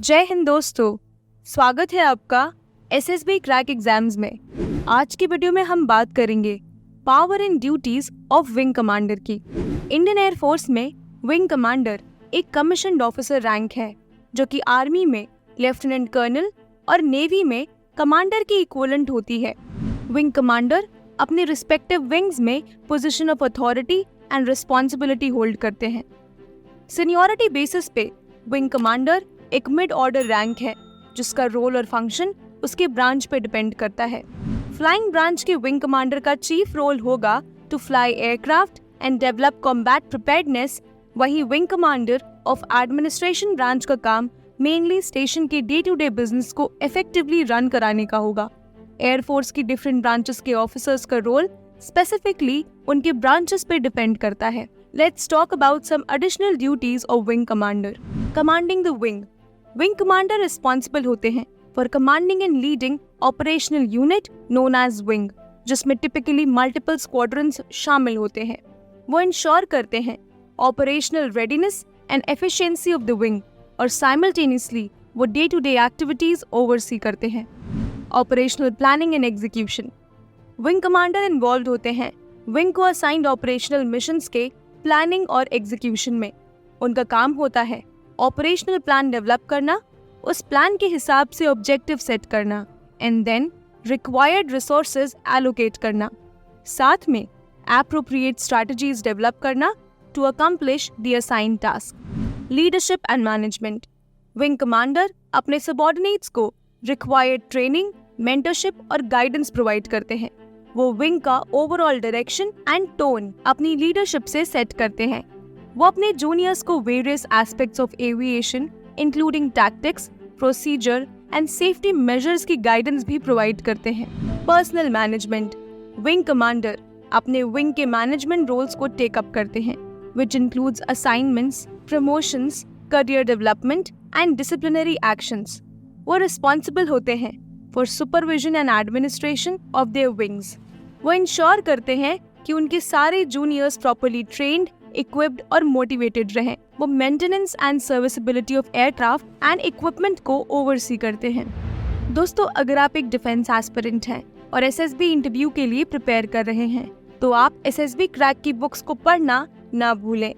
जय हिंद दोस्तों, स्वागत है आपका एसएसबी क्रैक एग्जाम्स में। आज की वीडियो में हम बात करेंगे power and duties of wing commander की। इंडियन एयरफोर्स में विंग कमांडर एक कमीशन्ड ऑफिसर रैंक है जो कि आर्मी में लेफ्टिनेंट कर्नल और नेवी में कमांडर की इक्विवेलेंट होती है। विंग कमांडर अपने रिस्पेक्टिव विंग्स में position of authority and responsibility hold करते हैं। सीनियरिटी बेसिस पे विंग कमांडर एक मिड ऑर्डर रैंक है जिसका रोल और फंक्शन उसके ब्रांच पे डिपेंड करता है। फ्लाइंग ब्रांच के विंग कमांडर का चीफ रोल होगा to fly aircraft and develop combat preparedness. वहीं wing commander of administration branch का काम मेनली स्टेशन के डे टू डे बिजनेस को इफेक्टिवली रन कराने का होगा। एयरफोर्स की डिफरेंट ब्रांचेस के ऑफिसर्स का रोल स्पेसिफिकली उनके ब्रांचेस पे डिपेंड करता है। Let's talk about some additional duties of wing commander. Commanding the wing. Wing commander responsible होते हैं for commanding and leading operational unit known as wing, जिसमें typically multiple squadrons शामिल होते हैं। वो ensure करते हैं operational readiness and efficiency of the wing और simultaneously वो day-to-day activities oversee करते हैं। Operational planning and execution. Wing commander involved होते हैं विंग को असाइंड ऑपरेशनल मिशंस के प्लानिंग और एग्जीक्यूशन में। उनका काम होता है ऑपरेशनल प्लान डेवलप करना, उस प्लान के हिसाब से ऑब्जेक्टिव सेट करना and then required resources allocate करना, साथ में एप्रोप्रिएट स्ट्रैटेजीज डेवलप करना to accomplish the assigned task. Leadership and management. Wing commander अपने सबऑर्डिनेट्स को रिक्वायर्ड ट्रेनिंग, मेंटरशिप और गाइडेंस प्रोवाइड करते हैं। वो विंग का ओवरऑल डायरेक्शन एंड टोन अपनी लीडरशिप से सेट करते हैं। वो अपने जूनियर्स को various aspects of aviation including tactics, procedure and safety measures की गाइडेंस भी प्रोवाइड करते हैं। Personal management. विंग कमांडर अपने विंग के मैनेजमेंट रोल्स को टेक अप करते हैं which includes assignments, promotions, career development and disciplinary actions. वो रिस्पॉन्सिबल होते हैं for supervision and administration of their wings. वो इंश्योर करते हैं कि उनके सारे जूनियर्स प्रॉपर्ली ट्रेन्ड, इक्विप्ड और मोटिवेटेड रहें। वो maintenance and serviceability of aircraft and equipment को ओवरसी करते हैं। दोस्तों, अगर आप एक डिफेंस एस्पिरेंट हैं और एसएसबी इंटरव्यू के लिए प्रिपेयर कर रहे हैं तो आप एसएसबी क्रैक की बुक्स को पढ़ना ना भूलें।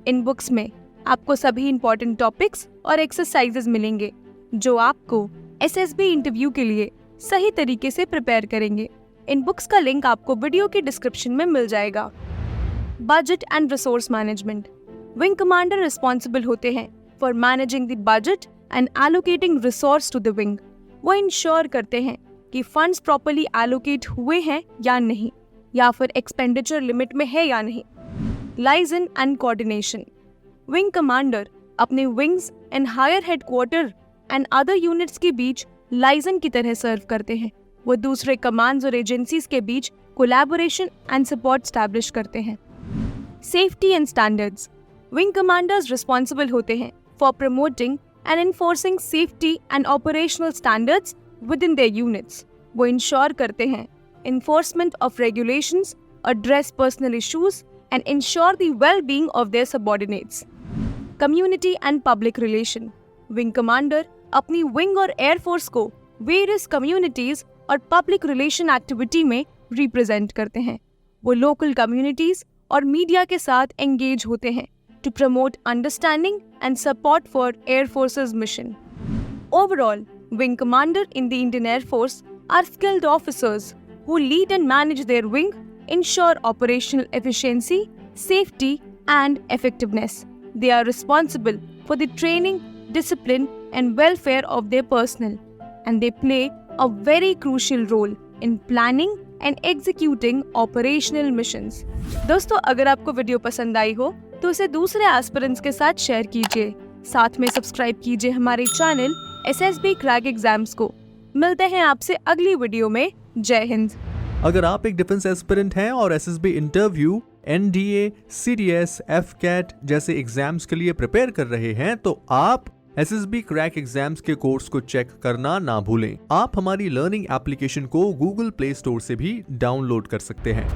इन बुक्स में आपको सभी इंपॉर्टेंट टॉपिक्स और एक्सरसाइजेज मिलेंगे जो आपको एसएसबी इंटरव्यू के लिए सही तरीके से प्रिपेयर करेंगे। इन बुक्स का लिंक आपको वीडियो के डिस्क्रिप्शन में मिल जाएगा। Budget and resource management. Wing commander responsible होते हैं for managing the budget and allocating resource to the wing. वो इंश्योर करते हैं कि फंड्स प्रॉपर्ली एलोकेट हुए हैं या नहीं, या फिर एक्सपेंडिचर लिमिट में है या नहीं। Liaison and coordination. Wing commander अपने wings and higher headquarter and other units के बीच लाइजन की तरह सर्व करते हैं। वो दूसरे कमांड्स और एजेंसीज के बीच कोलैबोरेशन एंड सपोर्ट स्टैब्लिश करते हैं। Safety and standards. Wing commanders responsible होते हैं for promoting and enforcing safety and operational standards within their units. वो इंश्योर करते हैं enforcement of regulations, address personnel issues and ensure the well-being of their subordinates. Community and public relation. Wing commander अपनी wing और air force को various communities और public relation activity में represent करते हैं। वो लोकल कम्युनिटीज और मीडिया के साथ एंगेज होते हैं to promote understanding and support for air force's mission. Overall, wing commander in the Indian air force are skilled officers who lead and manage their wing, ensure operational efficiency, safety and effectiveness. They are responsible for the training, discipline and welfare of their personnel, and they play a very crucial role in planning and executing operational missions. दोस्तों, अगर आपको video पसंद आई हो तो इसे दूसरे aspirants के साथ शेयर कीजिए। साथ में सब्सक्राइब कीजिए हमारे चैनल एसएसबी क्रैक एग्जाम्स को। मिलते हैं आपसे अगली वीडियो में। जय हिंद। अगर आप एक डिफेंस एस्पिरेंट हैं और SSB interview, NDA, CDS, AFCAT जैसे एग्जाम्स के लिए प्रिपेयर कर रहे हैं तो आप एसएसबी क्रैक एग्जाम्स के कोर्स को चेक करना ना भूलें। आप हमारी लर्निंग एप्लीकेशन को गूगल प्ले स्टोर से भी डाउनलोड कर सकते हैं।